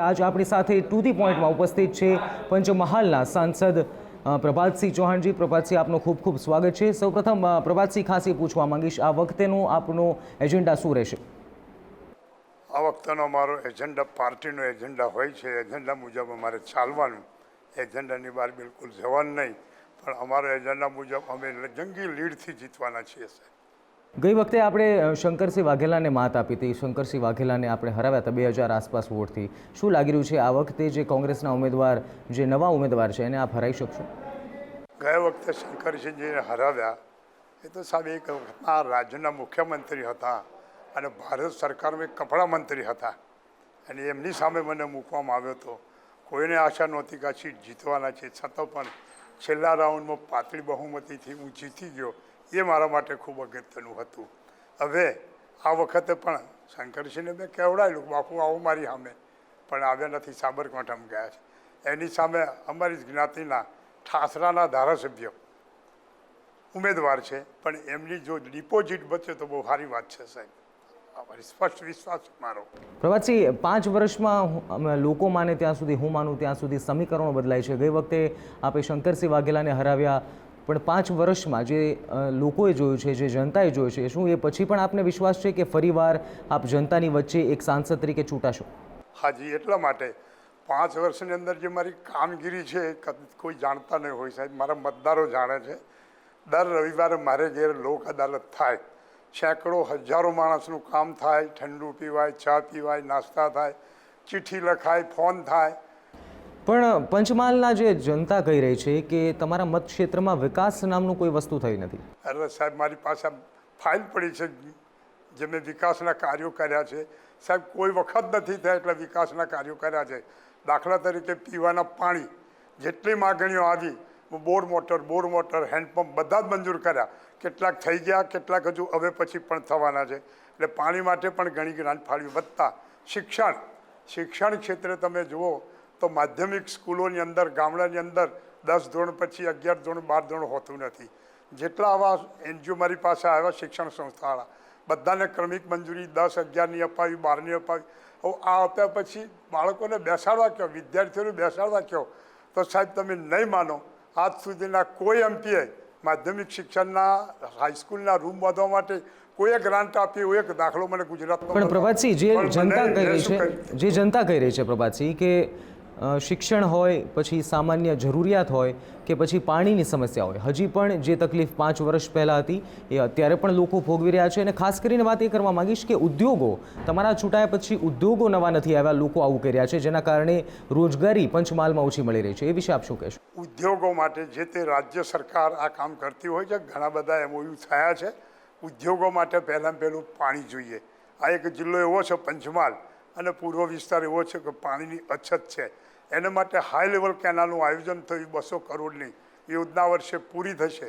આજ આપણી સાથે ટુ ધી પોઈન્ટમાં ઉપસ્થિત છે પંચમહાલના સાંસદ પ્રભાતસિંહ ચૌહાણજી. પ્રભાતસિંહ, આપનું ખૂબ ખૂબ સ્વાગત છે. સૌપ્રથમ પ્રભાતસિંહ, ખાસ એ પૂછવા માંગીશ, આ વખતેનું આપનો એજન્ડા શું રહેશે? આ વખતેનો અમારો એજન્ડા પાર્ટીનો એજન્ડા હોય છે. એજન્ડા મુજબ અમારે ચાલવાનું, એજન્ડાની બહાર બિલકુલ જવાનું નહીં. પણ અમારો એજન્ડા મુજબ અમે જંગી લીડથી જીતવાના છીએ. ગઈ વખતે આપણે શંકરસિંહ વાઘેલાને માત આપી હતી. શંકરસિંહ વાઘેલાને આપણે હરાવ્યા હતા 2000 આસપાસ વોટથી. શું લાગી રહ્યું છે આ વખતે જે કોંગ્રેસના ઉમેદવાર, જે નવા ઉમેદવાર છે, એને આપ હરાવી શકશો? ગયા વખતે શંકરસિંહજીને હરાવ્યા એ તો સાહેબ એક વખતના રાજ્યના મુખ્યમંત્રી હતા અને ભારત સરકારમાં એક કપડા મંત્રી હતા અને એમની સામે મને મૂકવામાં આવ્યો હતો. કોઈને આશા નહોતી કે આ સીટ જીતવાના છે, છતાં પણ છેલ્લા રાઉન્ડમાં પાતળી બહુમતીથી હું જીતી ગયો. એ મારા માટે ખૂબ અગત્યનું હતું. હવે આ વખતે પણ શંકરસિંહને મેં કહેવડાયેલું, બાપુ આવો મારી સામે, પણ આવ્યા નથી, સાબરકાંઠામાં ગયા છે. એની સામે અમારી જ જ્ઞાતિના ઠાસરાના ધારાસભ્ય ઉમેદવાર છે, પણ એમની જો ડિપોઝિટ બચે તો બહુ સારી વાત છે સાહેબ. અમારી સ્પષ્ટ વિશ્વાસ મારો. પ્રભાતસિંહ, 5 વર્ષમાં લોકો માને ત્યાં સુધી, હું માનું ત્યાં સુધી સમીકરણો બદલાય છે. ગઈ વખતે આપણે શંકરસિંહ વાઘેલાને હરાવ્યા, પણ 5 વર્ષમાં જે લોકોએ જોયું છે, જે જનતાએ જોયું છે, શું એ પછી પણ આપને વિશ્વાસ છે કે ફરીવાર આપ જનતાની વચ્ચે એક સાંસદ તરીકે ચૂંટાશો? હાજી, એટલા માટે 5 વર્ષની અંદર જે મારી કામગીરી છે કોઈ જાણતા નહીં હોય સાહેબ, મારા મતદારો જાણે છે. દર રવિવારે મારે ઘેર લોક અદાલત થાય, સેંકડો હજારો માણસનું કામ થાય, ઠંડુ પીવાય, ચા પીવાય, નાસ્તા થાય, ચિઠ્ઠી લખાય, ફોન થાય. પણ પંચમહાલના જે જનતા કહી રહી છે કે તમારા મતક્ષેત્રમાં વિકાસ નામનું કોઈ વસ્તુ થઈ નથી. અરે સાહેબ, મારી પાસે ફાઇલ પડી છે જે મેં વિકાસના કાર્યો કર્યા છે સાહેબ. કોઈ વખત નથી થયા એટલે વિકાસના કાર્યો કર્યા છે. દાખલા તરીકે પીવાના પાણી જેટલી માગણીઓ આવી, બોર મોટર, હેન્ડપંપ બધા જ મંજૂર કર્યા. કેટલાક થઈ ગયા, કેટલાક હજુ હવે પછી પણ થવાના છે. એટલે પાણી માટે પણ ઘણી ગ્રાન્ટ ફાળવી. વધતા શિક્ષણ ક્ષેત્રે તમે જુઓ તો માધ્યમિક સ્કૂલોની અંદર, ગામડાની અંદર 10 ધોરણ પછી 11 ધોરણ 12 ધોરણ હોતું નથી. જેટલા આવા એનજીઓ મારી પાસે આવ્યા શિક્ષણ સંસ્થાવાળા, બધાને ક્રમિક મંજૂરી 10, 11ની અપાવી, 12ની અપાવી. હવે આ આપ્યા પછી બાળકોને બેસાડવા કહો, વિદ્યાર્થીઓને બેસાડવા કહો, તો સાહેબ તમે નહીં માનો, આજ સુધીના કોઈ એમપીએ માધ્યમિક શિક્ષણના હાઈસ્કૂલના રૂમ બાંધવા માટે કોઈ ગ્રાન્ટ આપી હોય એક દાખલો મને ગુજરાતનો. પણ પ્રભાતસિંહ, જે જનતા કહી રહી છે પ્રભાતસિંહ, કે શિક્ષણ હોય, પછી સામાન્ય જરૂરિયાત હોય, કે પછી પાણીની સમસ્યા હોય, હજી પણ જે તકલીફ 5 વર્ષ પહેલાં હતી એ અત્યારે પણ લોકો ભોગવી રહ્યા છે. અને ખાસ કરીને વાત એ કરવા માંગીશ કે ઉદ્યોગો, તમારા ચૂંટાયા પછી ઉદ્યોગો નવા નથી આવ્યા, લોકો આવું કરી રહ્યા છે, જેના કારણે રોજગારી પંચમહાલમાં ઓછી મળી રહી છે. એ વિશે આપ શું કહેશો? ઉદ્યોગો માટે જે તે રાજ્ય સરકાર આ કામ કરતી હોય છે. ઘણા બધા એમઓયુ થયા છે. ઉદ્યોગો માટે પહેલું પાણી જોઈએ. આ એક જિલ્લો એવો છે પંચમહાલ અને પૂર્વ વિસ્તાર એવો છે કે પાણીની અછત છે. એને માટે હાઈ લેવલ કેનાલનું આયોજન થયું. 200 કરોડની યોજના વર્ષે પૂરી થશે.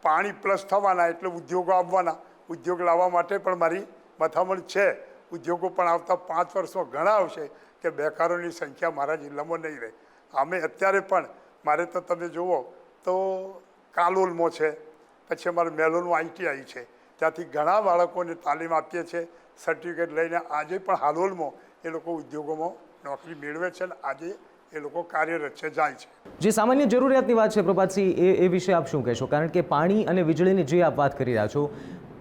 પાણી પ્લસ થવાના એટલે ઉદ્યોગો આવવાના. ઉદ્યોગ લાવવા માટે પણ મારી મથામણ છે. ઉદ્યોગો પણ આવતા 5 વર્ષમાં ઘણા આવશે કે બેકારોની સંખ્યા મારા જિલ્લામાં નહીં રહે. અમે અત્યારે પણ મારે તો તમે જુઓ તો કાલોલમાં છે, પછી અમારે મેલોનું આઈટીઆઈ છે, ત્યાંથી ઘણા બાળકોને તાલીમ આપીએ છીએ સર્ટિફિકેટ લઈને. આજે પણ હાલોલમાં એ લોકો ઉદ્યોગોમાં નોકરી મેળવે છે અને આજે એ લોકો કાર્યરત છે, જાય છે. જે સામાન્ય જરૂરિયાતની વાત છે પ્રભાતસિંહ, એ વિશે આપ શું કહેશો? કારણ કે પાણી અને વીજળીની જે આપ વાત કરી રહ્યા છો,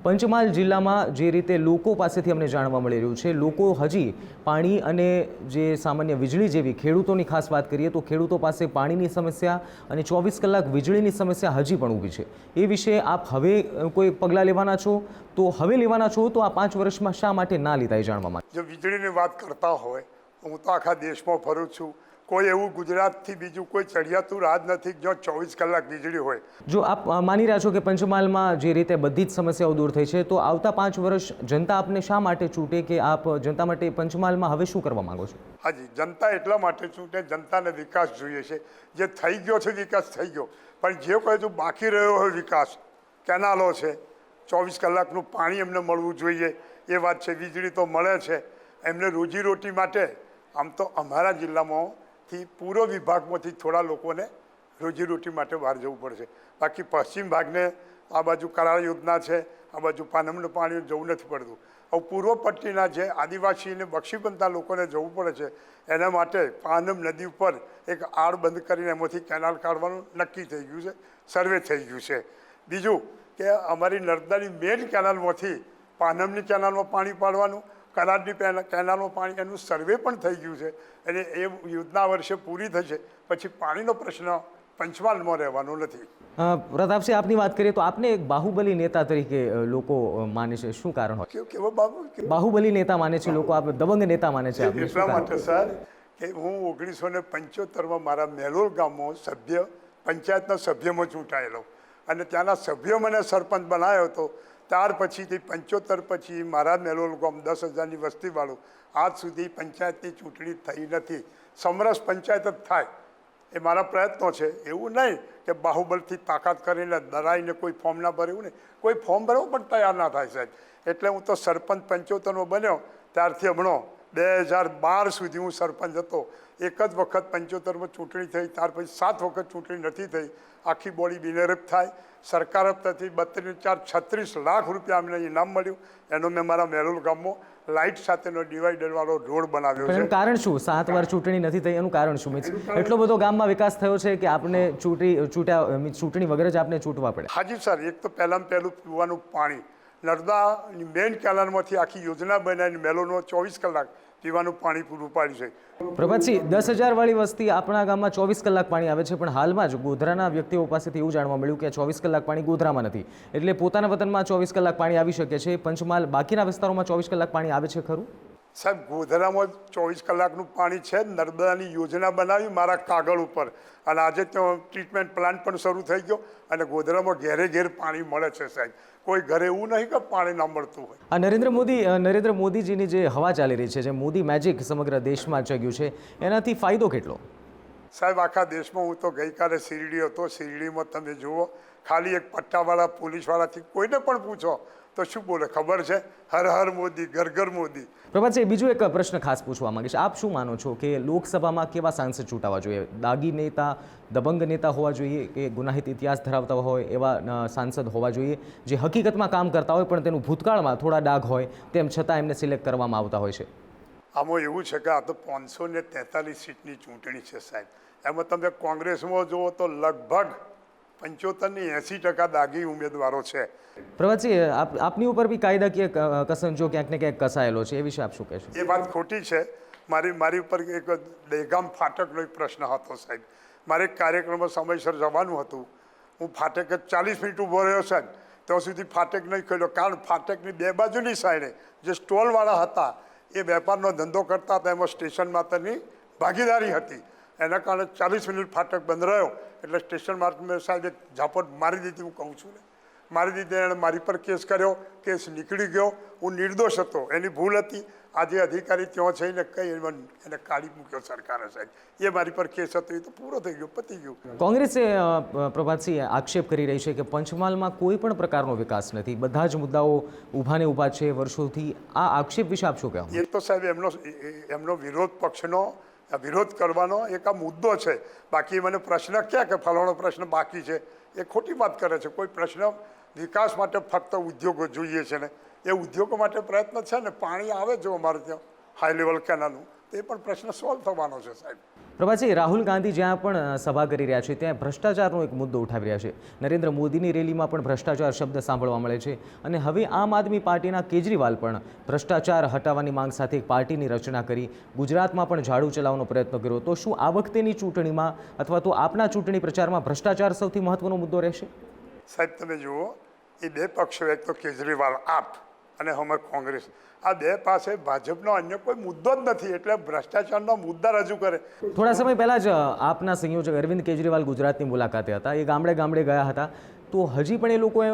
પંચમહાલ જિલ્લામાં જે રીતે લોકો પાસેથી અમને જાણવા મળી રહ્યું છે, લોકો હજી પાણી અને જે સામાન્ય વીજળી જેવી, ખેડૂતોની ખાસ વાત કરીએ તો ખેડૂતો પાસે પાણીની સમસ્યા અને 24 કલાક વીજળીની સમસ્યા હજી પણ ઊભી છે. એ વિશે આપ હવે કોઈ પગલાં લેવાના છો? તો હવે લેવાના છો તો આ 5 વર્ષમાં શા માટે ના લીધા એ જાણવા માંગે. જો વીજળીની વાત કરતા હોય તો હું તો આખા દેશમાં ફરું છું. કોઈ એવું ગુજરાતથી બીજું કોઈ ચડિયાતું રાજ નથી જ્યાં 24 કલાક વીજળી હોય. જો આપ માની રહ્યા છો કે પંચમહાલમાં જે રીતે બધી જ સમસ્યાઓ દૂર થઈ છે, તો આવતા 5 વર્ષ જનતા આપને શા માટે ચૂંટે, કે આપ જનતા માટે પંચમહાલમાં હવે શું કરવા માંગો છો? હાજી, જનતા એટલા માટે ચૂંટે, જનતાને વિકાસ જોઈએ છે. જે થઈ ગયો છે વિકાસ થઈ ગયો, પણ જે કોઈ હજુ બાકી રહ્યો હોય વિકાસ, કેનાલો છે, 24 કલાકનું પાણી એમને મળવું જોઈએ એ વાત છે. વીજળી તો મળે છે, એમને રોજીરોટી માટે આમ તો અમારા જિલ્લામાં પૂર્વ વિભાગમાંથી થોડા લોકોને રોજીરોટી માટે બહાર જવું પડશે. બાકી પશ્ચિમ ભાગને આ બાજુ કરાર યોજના છે, આ બાજુ પાનમનું પાણી જવું નથી પડતું. હવે પૂર્વ પટ્ટીના જે આદિવાસી અને બક્ષીપંથના લોકોને જવું પડે છે, એના માટે પાનમ નદી ઉપર એક આડ બંધ કરીને એમાંથી કેનાલ કાઢવાનું નક્કી થઈ ગયું છે, સર્વે થઈ ગયું છે. બીજું કે અમારી નર્મદાની મેઇન કેનાલમાંથી પાનમની કેનાલમાં પાણી પાડવાનું, કરાડની કેનાલમાં પાણી, એનું સર્વે પણ થઈ ગયું છે અને એ યોજના વર્ષે પૂરી થશે પછી પાણીનો પ્રશ્ન પંચમહાલમાં રહેવાનો નથી. પ્રતાપસિંહ, આપની વાત કરીએ તો આપને એક બાહુબલી નેતા તરીકે લોકો માને છે, શું કારણ હોય? કેવો બાબુ બાહુબલી નેતા માને છે લોકો, આપ દબંગ નેતા માને છે આપને, શું એટલા કારણ? માટે સર કે હું 1975માં મારા મેલોલ ગામમાં પંચાયતના સભ્યમાં ચૂંટાયેલો અને ત્યાંના સભ્યો મને સરપંચ બનાવ્યો હતો. ત્યાર પછીથી 75 પછી મારા મેલોલ ગામ 10,000ની વસ્તીવાળું આજ સુધી પંચાયતની ચૂંટણી થઈ નથી. સમરસ પંચાયત જ થાય એ મારા પ્રયત્નો છે. એવું નહીં કે બાહુબલથી તાકાત કરીને ડરાઈને કોઈ ફોર્મ ના ભરે, એવું નહીં. કોઈ ફોર્મ ભરવું પણ તૈયાર ના થાય સાહેબ. એટલે હું તો સરપંચ 75માં બન્યો ત્યારથી હમણાં 2012 સુધી હું સરપંચ હતો. એક જ વખત 75માં ચૂંટણી થઈ, ત્યાર પછી 7 વખત ચૂંટણી નથી થઈ. આખી બોડી બિનહરીફ થાય. સરકાર તરફથી 32,36 લાખ રૂપિયા અમને ઇનામ મળ્યું. એનો મેં મારા મેલોલ ગામમાં લાઇટ સાથેનો ડિવાઈડરવાળો રોડ બનાવ્યો પણ છે. એનું કારણ શું? 7 વાર ચૂંટણી નથી થઈ એનું કારણ શું? એટલો બધો ગામમાં વિકાસ થયો છે કે આપને ચૂંટણી વગર જ આપને ચૂંટવા પડે? હાજી સર, એક તો પહેલાં પીવાનું પાણી નર્મદાની મેઇન કેનાલમાંથી આખી યોજના બનાવીને મેલોનો 24 કલાક પીવાનું પાણી પૂરું પાડ્યું છે. પ્રભાતસિંહ, 10,000 વાળી વસ્તી આપણા ગામમાં 24 કલાક પાણી આવે છે, પણ હાલમાં જ ગોધરાના વ્યક્તિઓ પાસેથી એવું જાણવા મળ્યું કે 24 કલાક પાણી ગોધરામાં નથી. એટલે પોતાના વતનમાં 24 કલાક પાણી આવી શકે છે, પંચમહાલ બાકીના વિસ્તારોમાં 24 કલાક પાણી આવે છે ખરું? સાહેબ, ગોધરામાં 24 કલાકનું પાણી છે. નર્મદાની યોજના બનાવી મારા કાગળ ઉપર અને આજે ત્યાં ટ્રીટમેન્ટ પ્લાન્ટ પણ શરૂ થઈ ગયો અને ગોધરામાં ઘેરે ઘેર પાણી મળે છે સાહેબ. કોઈ ઘરે એવું નહીં કે પાણી ના મળતું હોય. આ નરેન્દ્ર મોદીજીની જે હવા ચાલી રહી છે, જે મોદી મેજિક સમગ્ર દેશમાં ચગ્યું છે, એનાથી ફાયદો કેટલો? સાહેબ, આખા દેશમાં હું તો ગઈકાલે શિરડી હતો. શિરડીમાં તમે જુઓ, ખાલી એક પટ્ટાવાળા પોલીસવાળાથી કોઈને પણ પૂછો તો શું બોલે ખબર છે? હર હર મોદી, ઘર ઘર મોદી. પ્રભાતસિંહ, બીજો એક પ્રશ્ન ખાસ પૂછવા માંગીશ. આપ શું માનો છો કે લોકસભામાં કેવા સાંસદ ચૂંટાવા જોઈએ? દાગી નેતા, દબંગ નેતા હોવા જોઈએ કે ગુનાહિત ઇતિહાસ ધરાવતા હોય એવા સાંસદ હોવા જોઈએ, જે હકીકતમાં કામ કરતા હોય પણ તેનું ભૂતકાળમાં થોડા ડાઘ હોય તેમ છતાં એમને સિલેક્ટ કરવામાં આવતા હોય છે? આમાં એવું છે કે આ તો 543 સીટની ચૂંટણી છે સાહેબ. એમાં તમે કોંગ્રેસમાં જુઓ તો લગભગ 75-80% દાગી ઉમેદવારો છે. પ્રભાતસિંહ, આપની ઉપર બી કાયદાકીય કસંજો ક્યાંક ને ક્યાંક કસાયેલો છે, એ વિશે આપ શું કહેશો? એ વાત ખોટી છે. મારી ઉપર એક દહેગામ ફાટકનો એક પ્રશ્ન હતો સાહેબ. મારે એક કાર્યક્રમમાં સમયસર જવાનું હતું. હું ફાટક 40 મિનિટ ઊભો રહ્યો સાહેબ, ત્યાં સુધી ફાટક નહીં ખોલ્યો. કારણ ફાટકની બે બાજુની સાઈડે જે સ્ટોલવાળા હતા એ વેપારનો ધંધો કરતા હતા, એમાં સ્ટેશન માસ્તરની ભાગીદારી હતી. એના કારણે 40 મિનિટ ફાટક બંધ રહ્યો. એટલે સ્ટેશન માસ્ટર સાહેબે ઝાપટ મારી દીધી. હું કહું છું ને, મારી દીધી. એણે મારી પર કેસ કર્યો. કેસ નીકળી ગયો. હું નિર્દોષ હતો, એની ભૂલ હતી. આજે અધિકારી ત્યાં જઈને કઈ એને કાઢી મૂક્યો સરકારે સાહેબ. એ મારી પર કેસ હતો, એ તો પૂરો થઈ ગયો, પતી ગયું. કોંગ્રેસે પ્રભાતસિંહ આક્ષેપ કરી રહી છે કે પંચમહાલમાં કોઈ પણ પ્રકારનો વિકાસ નથી, બધા જ મુદ્દાઓ ઊભા ને ઊભા છે વર્ષોથી. આ આક્ષેપ વિશે આપ શું કહેવા? એ તો સાહેબ એમનો વિરોધ પક્ષનો વિરોધ કરવાનો એક આ મુદ્દો છે. બાકી મને પ્રશ્ન ક્યાં કે ફલાણો પ્રશ્ન બાકી છે, એ ખોટી વાત કરે છે. કોઈ પ્રશ્ન વિકાસ માટે ફક્ત ઉદ્યોગો જોઈએ છે ને, એ ઉદ્યોગો માટે પ્રયત્ન છે ને. પાણી આવે જો અમારે ત્યાં હાઈ લેવલ કેનાલનું, એ પણ પ્રશ્ન સોલ્વ થવાનો છે સાહેબ. પ્રભાતસિંહ, રાહુલ ગાંધી જ્યાં પણ સભા કરી રહ્યા છે ત્યાં ભ્રષ્ટાચારનો એક મુદ્દો ઉઠાવી રહ્યા છે. નરેન્દ્ર મોદીની રેલીમાં પણ ભ્રષ્ટાચાર શબ્દ સાંભળવા મળે છે અને હવે આમ આદમી પાર્ટીના કેજરીવાલ પણ ભ્રષ્ટાચાર હટાવવાની માંગ સાથે એક પાર્ટીની રચના કરી ગુજરાતમાં પણ ઝાડુ ચલાવવાનો પ્રયત્ન કર્યો. તો શું આ વખતેની ચૂંટણીમાં અથવા તો આપના ચૂંટણી પ્રચારમાં ભ્રષ્ટાચાર સૌથી મહત્વનો મુદ્દો રહેશે? સાહેબ, તમે જુઓ, એ બે પક્ષો, એક તો કેજરીવાલ આપ અને અમે કોંગ્રેસ, આ બે પાસે ભાજપનો અન્ય કોઈ મુદ્દો જ નથી. એટલે ભ્રષ્ટાચારનો મુદ્દા રજૂ કરે. થોડા સમય પહેલાં જ આપના સંયોજક અરવિંદ કેજરીવાલ ગુજરાતની મુલાકાતે હતા. એ ગામડે ગામડે ગયા હતા. તો હજી પણ એ લોકોએ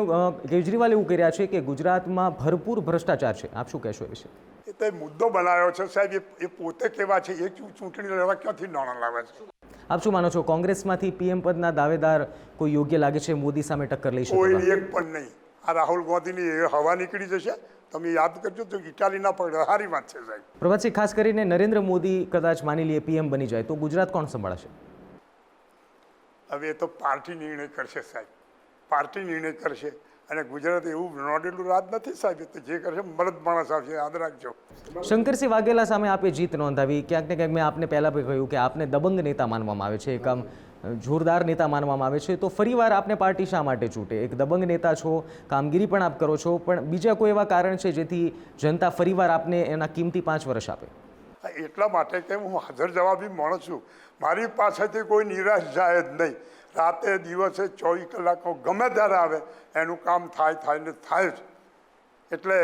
કેજરીવાલ એવું કર્યા છે કે ગુજરાતમાં ભરપૂર ભ્રષ્ટાચાર છે. આપ શું કહેશો એ વિશે? એ તો મુદ્દો બનાવ્યો છે સાહેબ. એ પોતે કેવા છે, એ ચૂંટણી લડવા ક્યાંથી નાણાં લાવે છે? આપ શું માનો છો, કોંગ્રેસમાંથી પીએમ પદના દાવેદાર કોઈ યોગ્ય લાગે છે મોદી સામે ટક્કર લઈ શકે? કોઈ એક પણ નહીં. આ રાહુલ ગાંધીની હવા નીકળી જશે. તમે યાદ કરજો તો ઇટાલીના પગલે સારી વાત છે સાહેબ. પ્રભાતસિંહ, ખાસ કરીને નરેન્દ્ર મોદી કદાચ માની લઈએ પીએમ બની જાય તો ગુજરાત કોણ સંભાળશે? હવે એ તો પાર્ટી નિર્ણય કરશે સાહેબ. પાર્ટી નિર્ણય કરશે. અને ગુજરાત એવું નોંધેલું રાજ નથી સાહેબ, તો જે કરશે મરદ માણસ આવશે, યાદ રાખજો. શંકરસિંહ વાઘેલા સામે આપે જીત નોંધાવી. ક્યાંક ને ક્યાંક મેં આપને પહેલાં પણ કહ્યું કે આપને દબંગ નેતા માનવામાં આવે છે, એક આમ જોરદાર નેતા માનવામાં આવે છે. તો ફરીવાર આપને પાર્ટી શા માટે છૂટે? એક દબંગ નેતા છો, કામગીરી પણ આપ કરો છો, પણ બીજા કોઈ એવા કારણ છે જેથી જનતા ફરીવાર આપને એના કિંમતી 5 વર્ષ આપે? એટલા માટે કે હું હાજર જવાબી માણસ છું. મારી પાસેથી કોઈ નિરાશ જાય જ નહીં. રાતે દિવસે 24 કલાકો ગમે ત્યારે આવે એનું કામ થાય ને થાય જ. એટલે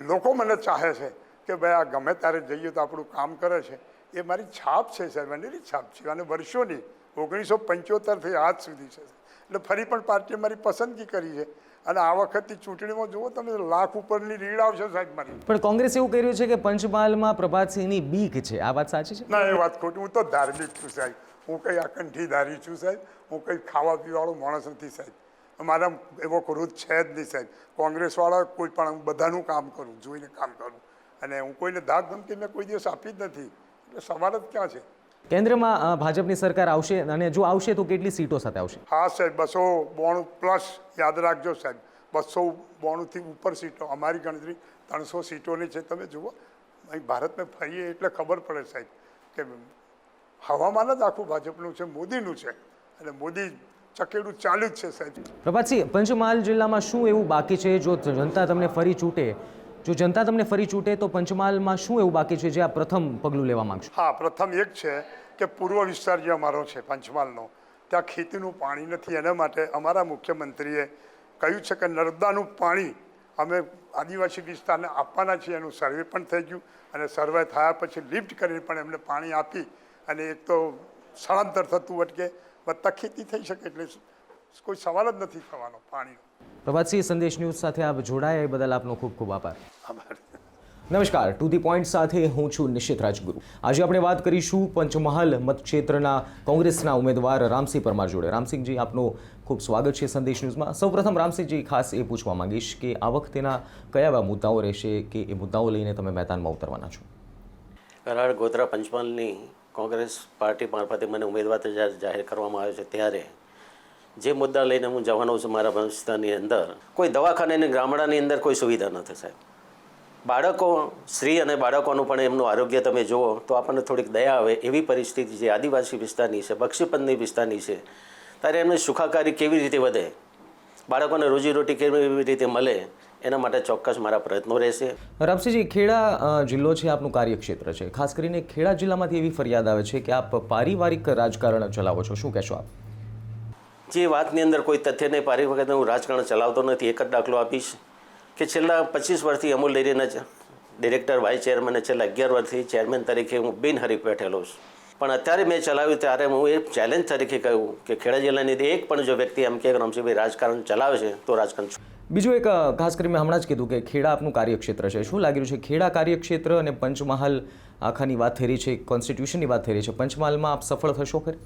લોકો મને ચાહે છે કે ભાઈ આ ગમે ત્યારે જઈએ તો આપણું કામ કરે છે. એ મારી છાપ છે સાહેબ, અનેરી છાપ છે, અને વર્ષોની 1975થી આજ સુધી છે. એટલે ફરી પણ પાર્ટીએ મારી પસંદગી કરી છે, અને આ વખતની ચૂંટણીમાં જુઓ તમે, લાખ ઉપરની રીડ આવશે સાહેબ મારી. પણ કોંગ્રેસ એવું કહી રહ્યું છે કે પંચમહાલમાં પ્રભાતસિંહની બીક છે. આ વાત સાચી છે? ના, એ વાત ખોટી. હું તો ધાર્મિક છું સાહેબ. હું કંઈ અકંઠીધારી છું સાહેબ. હું કંઈ ખાવા પીવાવાળો માણસ નથી સાહેબ. મારા એવો ક્રોધ છે જ નહીં સાહેબ. કોંગ્રેસવાળા કોઈ પણ, હું બધાનું કામ કરું, જોઈને કામ કરું, અને હું કોઈને ધાક ધમકી મેં કોઈ દિવસ આપી જ નથી. એટલે સવાલ જ ક્યાં છે? કેન્દ્રમાં ભાજપની સરકાર આવશે, અને જો આવશે તો કેટલી સીટો સાથે આવશે? હા સાહેબ, 292 પ્લસ. યાદ રાખજો સાહેબ, 292થી ઉપર સીટો. અમારી ગણતરી 300 સીટોની છે. તમે જુઓ, અહીં ભારતમાં ફરીએ એટલે ખબર પડે સાહેબ કે હવામાન જ આખું ભાજપનું છે, મોદીનું છે, અને મોદી ચકેડું ચાલુ જ છે સાહેબ. પ્રભાતસિંહ, પંચમહાલ જિલ્લામાં શું એવું બાકી છે જો જનતા તમને ફરી છૂટે? જો જનતા તમને ફરી છૂટે તો પંચમહાલમાં શું એવું બાકી છે જે આ પ્રથમ પગલું લેવા માંગશો? હા, પ્રથમ એક છે કે પૂર્વ વિસ્તાર જે અમારો છે પંચમહાલનો, ત્યાં ખેતીનું પાણી નથી. એના માટે અમારા મુખ્યમંત્રીએ કહ્યું છે કે નર્મદાનું પાણી અમે આદિવાસી વિસ્તારને આપવાના છીએ. એનું સર્વે પણ થઈ ગયું, અને સર્વે થયા પછી લિફ્ટ કરીને પણ એમને પાણી આપી, અને એક તો સ્થળાંતર થતું અટકે, વત્તા ખેતી થઈ શકે. એટલે કોઈ સવાલ જ નથી થવાનો પાણીનો. પ્રભાતસિંહ, સંદેશ ન્યૂઝ સાથે આપ જોડાયા એ બદલ આપનો ખૂબ ખૂબ આભાર. આભાર. નમસ્કાર, ટુ ધી પોઈન્ટ સાથે હું છું નિશિત રાજગુરુ. આજે આપણે વાત કરીશું પંચમહાલ મતક્ષેત્રના કોંગ્રેસના ઉમેદવાર રામસિંહ પરમાર જોડે. રામસિંહજી, આપનું ખૂબ સ્વાગત છે સંદેશ ન્યૂઝમાં. સૌપ્રથમ રામસિંહજી, ખાસ એ પૂછવા માંગીશ કે આ વખતેના કયા એવા મુદ્દાઓ રહેશે કે એ મુદ્દાઓ લઈને તમે મેદાનમાં ઉતરવાના છો? કરાડ ગોધરા પંચમહાલની કોંગ્રેસ પાર્ટી મારફતે મને ઉમેદવાર જ્યારે જાહેર કરવામાં આવે છે, ત્યારે જે મુદ્દા લઈને હું જવાનો છું મારા વિસ્તારની અંદર, કોઈ દવાખાનાની ગામડાની અંદર કોઈ સુવિધા નથી સાહેબ. બાળકો, સ્ત્રી અને બાળકોનું પણ એમનું આરોગ્ય તમે જુઓ તો આપણને થોડીક દયા આવે એવી પરિસ્થિતિ જે આદિવાસી વિસ્તારની છે, બક્ષીપંથની વિસ્તારની છે. ત્યારે એમની સુખાકારી કેવી રીતે વધે, બાળકોને રોજીરોટી કેવી રીતે મળે, એના માટે ચોક્કસ મારા પ્રયત્નો રહેશે. રામસિંહજી, ખેડા જિલ્લો છે આપનું કાર્યક્ષેત્ર છે. ખાસ કરીને ખેડા જિલ્લામાંથી એવી ફરિયાદ આવે છે કે આપ પારિવારિક રાજકારણ ચલાવો છો. શું કહેશો આપ? જે વાતની અંદર કોઈ તથ્ય નહીં, પારિવારિક હું રાજકારણ ચલાવતો નથી. એક જ દાખલો આપીશ કે છેલ્લા 25 વર્ષથી અમૂલ ડેરીના ડિરેક્ટર, વાઇસ ચેરમેન, છેલ્લા 11 વર્ષથી ચેરમેન તરીકે હું બિનહરીફ બેઠેલો છું. પણ અત્યારે મેં ચલાવ્યું ત્યારે હું એ ચેલેન્જ તરીકે કહ્યું કે ખેડા જિલ્લાની એક પણ જો વ્યક્તિ એમ કે રામસિંહભાઈ રાજકારણ ચલાવે છે તો રાજકારણ. બીજું એક ખાસ કરીને મેં હમણાં જ કીધું કે ખેડા આપનું કાર્યક્ષેત્ર છે. શું લાગી રહ્યું છે, ખેડા કાર્યક્ષેત્ર અને પંચમહાલ આખાની વાત થઈ રહી છે, કોન્સ્ટિટ્યુશનની વાત થઈ રહી છે, પંચમહાલમાં આપ સફળ થશો ખરી?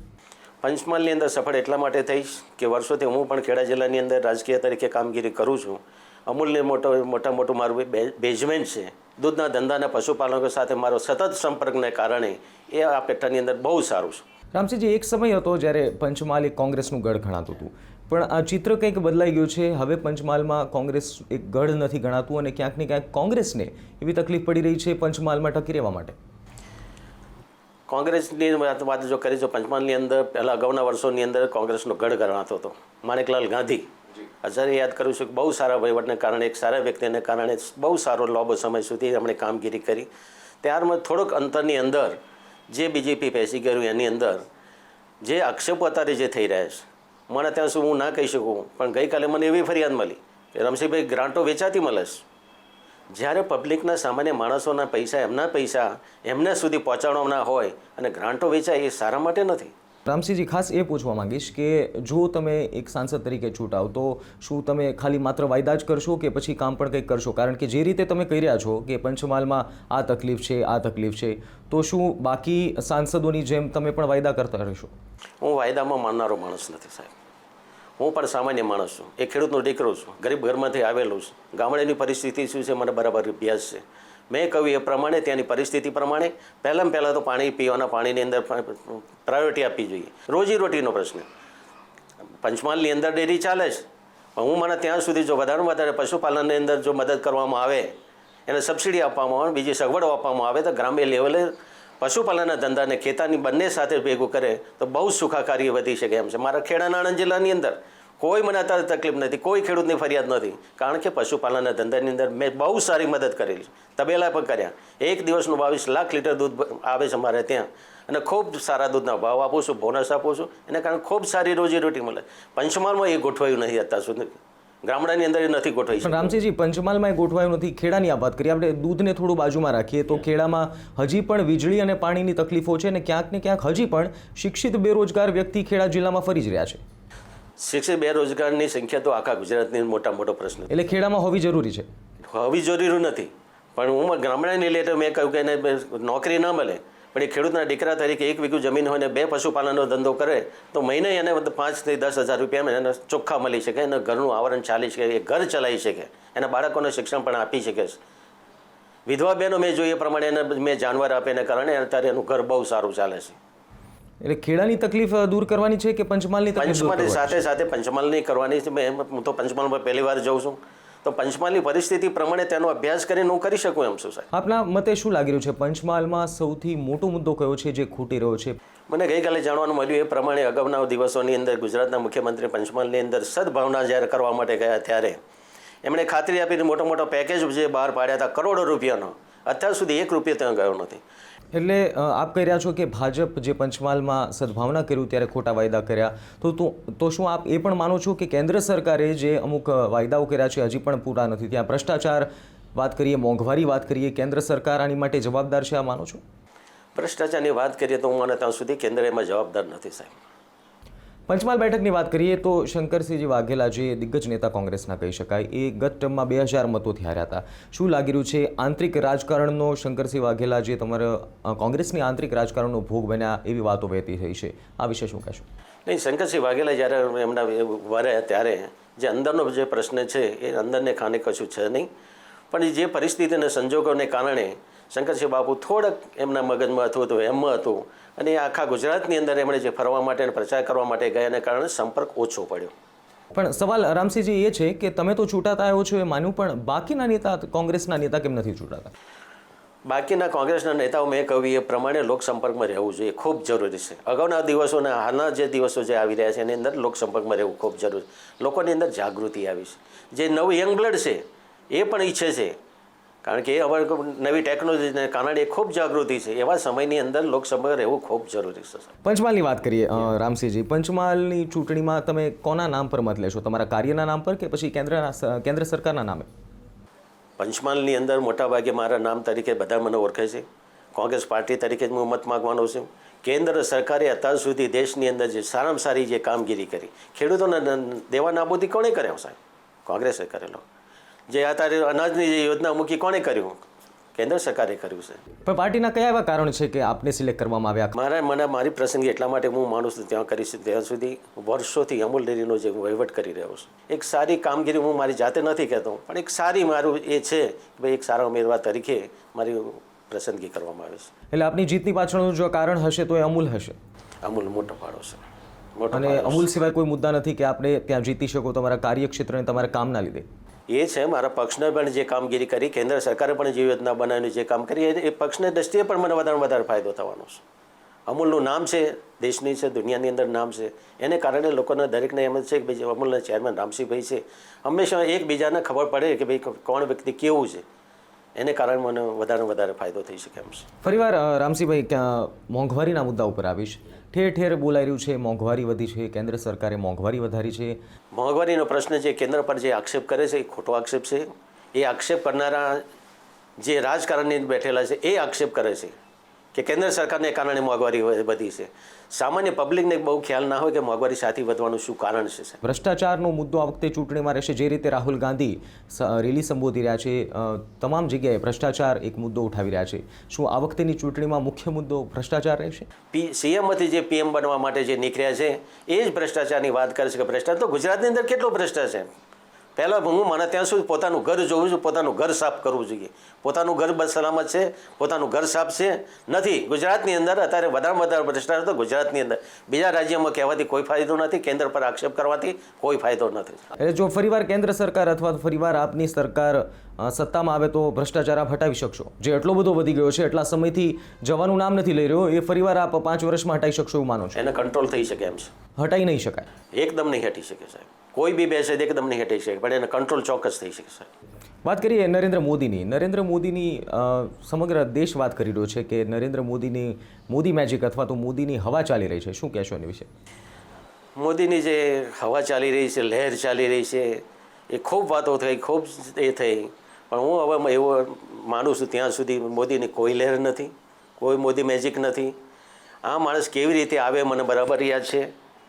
પંચમહાલની અંદર સફળ એટલા માટે થઈશ કે વર્ષોથી હું પણ ખેડા જિલ્લાની અંદર રાજકીય તરીકે કામગીરી કરું છું. અમૂલને મોટું મારું બેઝમેન્ટ છે. દૂધના ધંધાના પશુપાલકો સાથે મારો સતત સંપર્કને કારણે એ આ પેટર્નની અંદર બહુ સારું છે. રામસિંહજી, એક સમય હતો જ્યારે પંચમહાલ એક કોંગ્રેસનું ગઢ ગણાતું હતું, પણ આ ચિત્ર કંઈક બદલાઈ ગયું છે. હવે પંચમહાલમાં કોંગ્રેસ એક ગઢ નથી ગણાતું, અને ક્યાંક ને ક્યાંક કોંગ્રેસને એવી તકલીફ પડી રહી છે પંચમહાલમાં ટકી રહેવા માટે. કોંગ્રેસની વાત જો કરી તો પંચમહાલની અંદર પહેલાં અગાઉના વર્ષોની અંદર કોંગ્રેસનો ગઢ ગણાતો હતો. માણેકલાલ ગાંધી, અત્યારે યાદ કરું છું કે બહુ સારા વહીવટને કારણે, એક સારા વ્યક્તિને કારણે બહુ સારો લાંબો સમય સુધી એમણે કામગીરી કરી. ત્યારમાં થોડોક અંતરની અંદર જે બીજેપી પેસી ગયું એની અંદર જે આક્ષેપો અત્યારે જે થઈ રહ્યા છે, મને ત્યાં સુધી હું ના કહી શકું, પણ ગઈકાલે મને એવી ફરિયાદ મળી કે રમશીભાઈ ગ્રાન્ટો વેચાતી મળે છે. જ્યારે પબ્લિકના સામાન્ય માણસોના પૈસા, એમના પૈસા એમને સુધી પહોંચાડવાના હોય અને ગ્રાન્ટો વેચાય, એ સારા માટે નથી. રામસિંહજી, ખાસ એ પૂછવા માંગીશ કે જો તમે એક સાંસદ તરીકે ચૂંટાવ તો શું તમે ખાલી માત્ર વાયદા જ કરશો કે પછી કામ પણ કંઈક કરશો? કારણ કે જે રીતે તમે કહી રહ્યા છો કે પંચમહાલમાં આ તકલીફ છે, આ તકલીફ છે, તો શું બાકી સાંસદોની જેમ તમે પણ વાયદા કરતા રહેશો? હું વાયદામાં માનનારો માણસ નથી સાહેબ. હું પણ સામાન્ય માણસ છું, એક ખેડૂતનો દીકરો છું, ગરીબ ઘરમાંથી આવેલો છું. ગામડાની પરિસ્થિતિ શું છે મને બરાબર અભ્યાસ છે. મેં કહ્યું એ પ્રમાણે ત્યાંની પરિસ્થિતિ પ્રમાણે પહેલાં તો પાણી, પીવાના પાણીની અંદર પ્રાયોરિટી આપવી જોઈએ. રોજીરોટીનો પ્રશ્ન, પંચમહાલની અંદર ડેરી ચાલે છે, પણ હું મને ત્યાં સુધી જો વધારેમાં વધારે પશુપાલનની અંદર જો મદદ કરવામાં આવે, એને સબસિડી આપવામાં આવે, બીજી સગવડો આપવામાં આવે, તો ગ્રામ્ય લેવલે પશુપાલનના ધંધાને ખેતીની બંને સાથે ભેગું કરે તો બહુ સુખાકારી વધી શકે એમ છે. મારા ખેડાના આણંદ જિલ્લાની અંદર કોઈ મને અત્યારે તકલીફ નથી, કોઈ ખેડૂતની ફરિયાદ નથી, કારણ કે પશુપાલનના ધંધાની અંદર મેં બહુ સારી મદદ કરેલી. તબેલા પણ કર્યા. એક દિવસનું 22 લાખ લીટર દૂધ આવે છે મારે ત્યાં, અને ખૂબ સારા દૂધના ભાવ આપું છું, બોનસ આપું છું, એના કારણે ખૂબ સારી રોજીરોટી મળે. પંચમહાલમાં એ ગોઠવાયું નથી અત્યાર સુધી, ગામડાની અંદર એ નથી ગોઠવાઈ. પણ રામસિંહજી, પંચમહાલમાં એ ગોઠવાયું નથી. ખેડાની આ વાત કરીએ આપણે, દૂધને થોડું બાજુમાં રાખીએ તો ખેડામાં હજી પણ વીજળી અને પાણીની તકલીફો છે, અને ક્યાંક ને ક્યાંક હજી પણ શિક્ષિત બેરોજગાર વ્યક્તિ ખેડા જિલ્લામાં ફરી જ રહ્યા છે. શિક્ષિત બેરોજગારની સંખ્યા તો આખા ગુજરાતની મોટો પ્રશ્ન એટલે ખેડામાં હોવી જરૂરી છે. હોવી જરૂરી નથી, પણ હું ગામડાની લે તો મેં કહ્યું કે એને નોકરી ન મળે, પણ એ ખેડૂતના દીકરા તરીકે 1 વીઘું જમીન હોય ને 2 પશુપાલનનો ધંધો કરે તો મહિને એને 5 થી 10 હજાર રૂપિયા એને ચોખ્ખા મળી શકે, એને ઘરનું આવરણ ચાલી શકે, એ ઘર ચલાવી શકે, એના બાળકોને શિક્ષણ પણ આપી શકે છે. વિધવા બહેનો મેં જોઈએ પ્રમાણે એને મેં જાનવર આપીને કારણે અત્યારે એનું ઘર બહુ સારું ચાલે છે. એટલે ખેડાની તકલીફ દૂર કરવાની છે કે પંચમહાલની તકલીફ દૂર પંચમહાલની કરવાની? સાથે પંચમહાલની કરવાની છે. હું તો પંચમહાલમાં પહેલી વાર જાઉં છું, તો પંચમહાલની પરિસ્થિતિ પ્રમાણે તેનો અભ્યાસ કરીને હું કરી શકું એમ છું સાહેબ. આપના મતે શું લાગી રહ્યું છે, પંચમહાલમાં સૌથી મોટો મુદ્દો કયો છે જે ખૂટી રહ્યો છે? મને ગઈકાલે જાણવાનું મળ્યું એ પ્રમાણે અગાઉના દિવસોની અંદર ગુજરાતના મુખ્યમંત્રી પંચમહાલની અંદર સદભાવના જ્યારે કરવા માટે ગયા ત્યારે એમણે ખાતરી આપીને મોટો પેકેજ જે બહાર પાડ્યા હતા કરોડો રૂપિયાનો, અત્યાર સુધી 1 રૂપિયો ત્યાં ગયો નથી. એટલે આપ કહી રહ્યા છો કે ભાજપ જે પંચમહાલમાં સદભાવના કર્યું ત્યારે ખોટા વાયદા કર્યા, તો શું આપ એ પણ માનો છો કે કેન્દ્ર સરકારે જે અમુક વાયદાઓ કર્યા છે હજી પણ પૂરા નથી? ત્યાં ભ્રષ્ટાચાર વાત કરીએ, મોંઘવારી વાત કરીએ, કેન્દ્ર સરકાર આની માટે જવાબદાર છે, આ માનો છો? ભ્રષ્ટાચારની વાત કરીએ તો હું મને ત્યાં સુધી કેન્દ્ર એમાં જવાબદાર નથી સાહેબ. પંચમહાલ બેઠકની વાત કરીએ તો શંકરસિંહજી વાઘેલા જે દિગ્ગજ નેતા કોંગ્રેસના કહી શકાય, એ ગત ટર્મમાં 2000 મતોથી હાર્યા હતા. શું લાગી રહ્યું છે, આંતરિક રાજકારણનો શંકરસિંહ વાઘેલા જે તમારા કોંગ્રેસની આંતરિક રાજકારણનો ભોગ બન્યા એવી વાતો વહેતી થઈ છે, આ વિશે શું કહેશો? નહીં, શંકરસિંહ વાઘેલા જ્યારે એમના વરે ત્યારે જે અંદરનો જે પ્રશ્ન છે એ અંદરને ખાને કશું છે નહીં, પણ જે પરિસ્થિતિ અને સંજોગોને કારણે શંકરસિંહ બાપુ થોડાક એમના મગજમાં હતું, એમમાં હતું, અને આખા ગુજરાતની અંદર એમણે જે ફરવા માટે અને પ્રચાર કરવા માટે ગયાને કારણે સંપર્ક ઓછો પડ્યો. પણ સવાલ રામસિંહજી એ છે કે તમે તો ચૂંટાતા આવ્યો છો એ માન્યું, પણ બાકીના નેતા, કોંગ્રેસના નેતા કેમ નથી ચૂંટાતા? બાકીના કોંગ્રેસના નેતાઓ મેં કહ્યું એ પ્રમાણે લોકસંપર્કમાં રહેવું જોઈએ, ખૂબ જરૂરી છે. અગાઉના દિવસો અને હાલના જે દિવસો જે આવી રહ્યા છે એની અંદર લોકસંપર્કમાં રહેવું ખૂબ જરૂરી છે. લોકોની અંદર જાગૃતિ આવી છે, જે નવું યંગ બ્લડ છે એ પણ ઈચ્છે છે, કારણ કે એ હવે નવી ટેકનોલોજીને કારણે ખૂબ જાગૃતિ છે. એવા સમયની અંદર લોકસભા રહેવું ખૂબ જરૂરી છે. પંચમહાલની વાત કરીએ રામસિંહજી, પંચમહાલની ચૂંટણીમાં તમે કોના નામ પર મત લેશો? તમારા કાર્યના નામ પર કે પછી કેન્દ્ર સરકારના નામે? પંચમહાલની અંદર મોટાભાગે મારા નામ તરીકે બધા મને ઓળખે છે. કોંગ્રેસ પાર્ટી તરીકે જ હું મત માગવાનો છું. કેન્દ્ર સરકારે અત્યાર સુધી દેશની અંદર જે સારામાં સારી જે કામગીરી કરી, ખેડૂતોને દેવા નાબૂદી કોણે કર્યો સાહેબ? કોંગ્રેસે કરેલો. જે અત્યારે અનાજની જે યોજના મૂકી કોણે કર્યું? કેન્દ્ર સરકારે કર્યું છે. પણ પાર્ટીના કયા એવા કારણ છે કે આપને સિલેક્ટ કરવામાં આવ્યા? મારી પ્રસંગી એટલા માટે હું માનું છું ત્યાં કરીશ ત્યાં સુધી વર્ષોથી અમૂલ ડેરીનો જે વહીવટ કરી રહ્યો છું, એક સારી કામગીરી હું મારી જાતે નથી કહેતો, પણ એક સારી મારું એ છે કે ભાઈ એક સારા ઉમેદવાર તરીકે મારી પસંદગી કરવામાં આવે છે. એટલે આપની જીતની પાછળનું જો કારણ હશે તો એ અમૂલ હશે. અમૂલ મોટો ફાળો છે. અને અમૂલ સિવાય કોઈ મુદ્દા નથી કે આપણે ત્યાં જીતી શકો તમારા કાર્યક્ષેત્ર અને તમારા કામના લીધે? એ છે મારા પક્ષને પણ જે કામગીરી કરી, કેન્દ્ર સરકારે પણ જે યોજના બનાવીને જે કામ કરી, એ પક્ષની દ્રષ્ટિએ પણ મને વધારે ફાયદો થવાનો છે. અમૂલનું નામ છે, દેશની છે, દુનિયાની અંદર નામ છે, એને કારણે લોકોને દરેકને એમ જ છે કે ભાઈ અમૂલના ચેરમેન રામસિંહભાઈ છે, હંમેશા એકબીજાને ખબર પડે કે ભાઈ કોણ વ્યક્તિ કેવું છે, એને કારણે મને વધારે ફાયદો થઈ શકે એમ છે. ફરીવાર રામસિંહભાઈ, મોંઘવારીના મુદ્દા ઉપર આવીશ. ઠેર ઠેર બોલાઈ રહ્યું છે મોંઘવારી વધી છે, કેન્દ્ર સરકારે મોંઘવારી વધારી છે. મોંઘવારીનો પ્રશ્ન જે કેન્દ્ર પર જે આક્ષેપ કરે છે એ ખોટો આક્ષેપ છે. એ આક્ષેપ કરનારા જે રાજકારણની બેઠેલા છે એ આક્ષેપ કરે છે કે કેન્દ્ર સરકારને કારણે મોંઘવારી વધી છે. સામાન્ય પબ્લિકને બહુ ખ્યાલ ના હોય કે મોંઘવારી સાથે વધવાનું શું કારણ છે. ભ્રષ્ટાચારનો મુદ્દો આ વખતે ચૂંટણીમાં રહેશે. જે રીતે રાહુલ ગાંધી રેલી સંબોધી રહ્યા છે, તમામ જગ્યાએ ભ્રષ્ટાચાર એક મુદ્દો ઉઠાવી રહ્યા છે. શું આ વખતેની ચૂંટણીમાં મુખ્ય મુદ્દો ભ્રષ્ટાચાર રહેશે? સીએમથી જે પીએમ બનવા માટે જે નીકળ્યા છે એ જ ભ્રષ્ટાચારની વાત કરે છે કે ભ્રષ્ટાચાર તો ગુજરાતની અંદર કેટલો ભ્રષ્ટાચાર છે. પહેલાં હું મને ત્યાં સુધી પોતાનું ઘર જોવું છું, પોતાનું ઘર સાફ કરવું જોઈએ. પોતાનું ઘર બસ સલામત છે, પોતાનું ઘર સાફ છે નથી. ગુજરાતની અંદર અત્યારે વધારેમાં વધારે ભ્રષ્ટાચાર તો ગુજરાતની અંદર, બીજા રાજ્યોમાં કહેવાથી કોઈ ફાયદો નથી, કેન્દ્ર પર આક્ષેપ કરવાથી કોઈ ફાયદો નથી. એટલે જો ફરીવાર કેન્દ્ર સરકાર અથવા તો ફરીવાર આપની સરકાર સત્તામાં આવે તો ભ્રષ્ટાચાર આપ હટાવી શકશો? જે એટલો બધો વધી ગયો છે, એટલા સમયથી જવાનું નામ નથી લઈ રહ્યો, એ ફરીવાર આપ 5 વર્ષમાં હટાવી શકશો એવું માનો છો? એને કંટ્રોલ થઈ શકે એમ છે. હટાઈ નહીં શકાય? એકદમ નહીં હટી શકે સાહેબ. કોઈ બી બેસે એકદમ નહીં હટી શકે, પણ એને કંટ્રોલ ચોક્કસ થઈ શકે સાહેબ. વાત કરીએ નરેન્દ્ર મોદીની સમગ્ર દેશ વાત કરી રહ્યો છે કે નરેન્દ્ર મોદીની મોદી મેજિક અથવા તો મોદીની હવા ચાલી રહી છે. શું કહેશો એની વિશે? મોદીની જે હવા ચાલી રહી છે, લહેર ચાલી રહી છે, એ ખૂબ વાતો થઈ, ખૂબ એ થઈ, પણ હું હવે એવો માનું છું ત્યાં સુધી મોદીની કોઈ લહેર નથી, કોઈ મોદી મેજિક નથી. આ માણસ કેવી રીતે આવે મને બરાબર યાદ છે.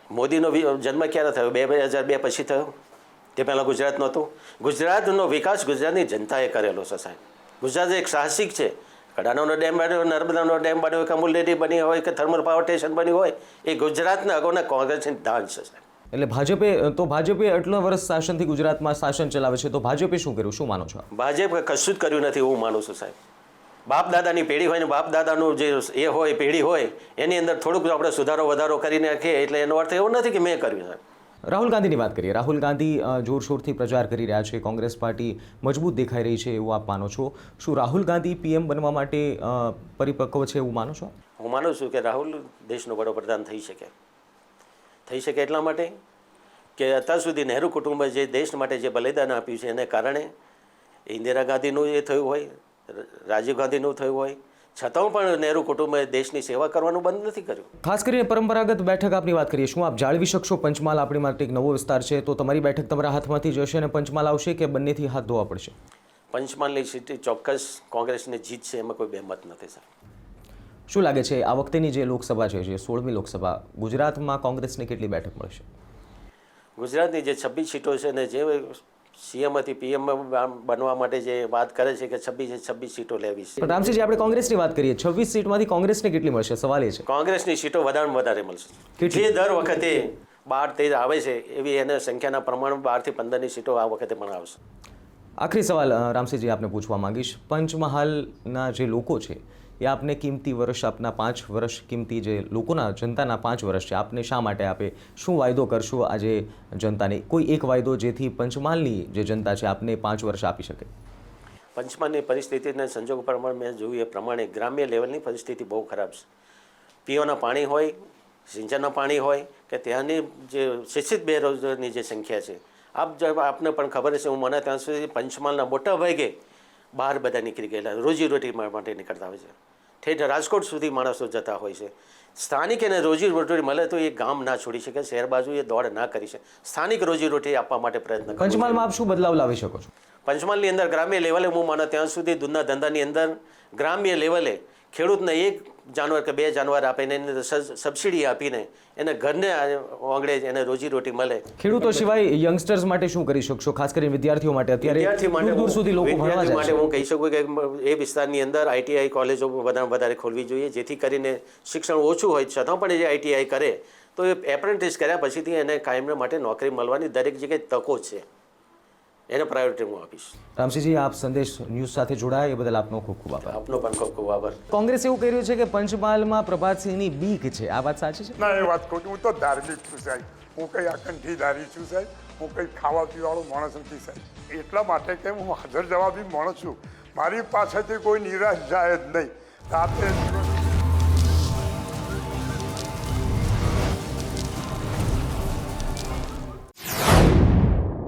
મોદીનો જન્મ ક્યારે થયો? 2002 પછી થયો. તે પહેલાં ગુજરાત નહોતું. ગુજરાતનો વિકાસ ગુજરાતની જનતાએ કરેલો છે સાહેબ. ગુજરાત એક સાહસિક છે. કડાનો ડેમ બન્યો, નર્મદાનો ડેમ બન્યો, કે અમૂલ ડેરી બની હોય, કે થર્મલ પાવર સ્ટેશન બન્યું હોય, એ ગુજરાતના અગાઉના કોંગ્રેસની દાન છે સાહેબ. એટલે ભાજપે આટલા વર્ષ શાસનથી ગુજરાતમાં શાસન ચલાવે છે, તો ભાજપે શું કર્યું? શું માનો છો? ભાજપે કશું જ કર્યું નથી એવું માનું છું સાહેબ. બાપ દાદાની પેઢી હોય ને બાપ દાદાનું જે એ હોય પેઢી હોય એની અંદર થોડુંક આપણે સુધારો વધારો કરી નાખીએ એટલે એનો અર્થ એવો નથી કે મેં કર્યું સાહેબ. રાહુલ ગાંધીની વાત કરીએ. રાહુલ ગાંધી જોરશોરથી પ્રચાર કરી રહ્યા છે, કોંગ્રેસ પાર્ટી મજબૂત દેખાઈ રહી છે એવું આપ માનો છો? શું રાહુલ ગાંધી પીએમ બનવા માટે પરિપક્વ છે એવું માનો છો? હું માનું છું કે રાહુલ દેશનો વડાપ્રધાન થઈ શકે એટલા માટે કે અત્યાર સુધી નહેરુ કુટુંબે જે દેશ માટે જે બલિદાન આપ્યું છે એને કારણે ઇન્દિરા ગાંધીનું એ થયું હોય, રાજીવ ગાંધીનું થયું હોય, છતાં પણ નહેરુ કુટુંબે દેશની સેવા કરવાનું બંધ નથી કર્યું. ખાસ કરીને પરંપરાગત બેઠક આપની વાત કરીએ, શું આપ જાળવી શકશો? પંચમહાલ આપણી માટે એક નવો વિસ્તાર છે, તો તમારી બેઠક તમારા હાથમાંથી જશે અને પંચમહાલ આવશે કે બંનેથી હાથ ધોવા પડશે? પંચમહાલની સીટ ચોક્કસ કોંગ્રેસની જીત છે, એમાં કોઈ બેમત નથી સર. શું લાગે છે આ વખતેની જે લોકસભા છે, જે 16મી લોકસભા, ગુજરાતમાં કોંગ્રેસને કેટલી બેઠક મળશે? ગુજરાતની જે 26 સીટો છે ને જે સીએમથી પીએમ બનવા માટે જે વાત કરે છે કે 26 સીટો લેવી છે. પણ રામસિંહજી, આપણે કોંગ્રેસની વાત કરીએ, 26 સીટમાંથી કોંગ્રેસને કેટલી મળશે? સવાલ એ છે. કોંગ્રેસની સીટો વધારેમાં વધારે મળશે. જે દર વખતે 12-13 આવે છે એવી એને સંખ્યાના પ્રમાણ 12 થી 15ની સીટો આ વખતે પણ આવશે. આખરી સવાલ રામસિંહજી આપને પૂછવા માંગીશ, પંચમહાલના જે લોકો છે એ આપને કિંમતી વર્ષ, આપના 5 વર્ષ કિંમતી જે લોકોના જનતાના 5 વર્ષ છે, આપને શા માટે આપે? શું વાયદો કરશો આજે જનતાને? કોઈ એક વાયદો જેથી પંચમહાલની જે જનતા છે આપને 5 વર્ષ આપી શકે? પંચમહાલની પરિસ્થિતિના સંજોગ પ્રમાણે મેં જોયું એ પ્રમાણે ગ્રામ્ય લેવલની પરિસ્થિતિ બહુ ખરાબ છે. પીવાના પાણી હોય, સિંચાઈના પાણી હોય, કે ત્યાંની જે શિક્ષિત બેરોજગારની જે સંખ્યા છે, આપને પણ ખબર છે, હું મને ત્યાં સુધી પંચમહાલના મોટા ભાગે બહાર બધા નીકળી ગયેલા, રોજીરોટી માટે નીકળતા હોય છે. ઠેઠ રાજકોટ સુધી માણસો જતા હોય છે. સ્થાનિક એને રોજીરોટી મળે તો એ ગામ ના છોડી શકે, શહેર બાજુ એ દોડ ના કરી શકે. સ્થાનિક રોજીરોટી આપવા માટે પ્રયત્ન કરે. પંચમહાલમાં આપ શું બદલાવ લાવી શકો છો? પંચમહાલની અંદર ગ્રામ્ય લેવલે હું માનો ત્યાં સુધી દૂધના ધંધાની અંદર ગ્રામ્ય લેવલે ખેડૂતને 1 જાનવર કે 2 જાનવર આપીને એને સબસિડી આપીને એને ઘરને આંગળે એને રોજીરોટી મળે. ખેડૂતો સિવાય યંગસ્ટર્સ માટે શું કરી શકશો? ખાસ કરીને વિદ્યાર્થીઓ માટે અત્યારે દૂર સુધી લોકો ભણવા જાય માટે હું કહી શકું કે એ વિસ્તારની અંદર આઈટીઆઈ કોલેજો વધારે ખોલવી જોઈએ, જેથી કરીને શિક્ષણ ઓછું હોય છતાં પણ જે આઈટીઆઈ કરે તો એ એપ્રેન્ટિસ કર્યા પછીથી એને કાયમ માટે નોકરી મળવાની દરેક જગ્યાએ તકો છે, એને પ્રાયોરિટી હું આપીશ. રામસિંહજી, આપ સંદેશ ન્યૂઝ સાથે જોડાયા એ બદલ આપનો ખૂબ ખૂબ આભાર. આપનો પણ ખૂબ ખૂબ આભાર. કોંગ્રેસ એવું કહી રહ્યું છે કે પંચમહાલમાં પ્રભાતસિંહની બીક છે, આ વાત સાચી છે? ના, એ વાત કહું છું. હું તો ધાર્મિક છું સાહેબ. હું કંઈ આકંઠીધારી છું સાહેબ. હું કંઈ ખાવા પીવાળો માણસ નથી સાહેબ. એટલા માટે કે હું હાજર જવાબી માણસ છું. મારી પાસેથી કોઈ નિરાશ જાય જ નહીં. રાતે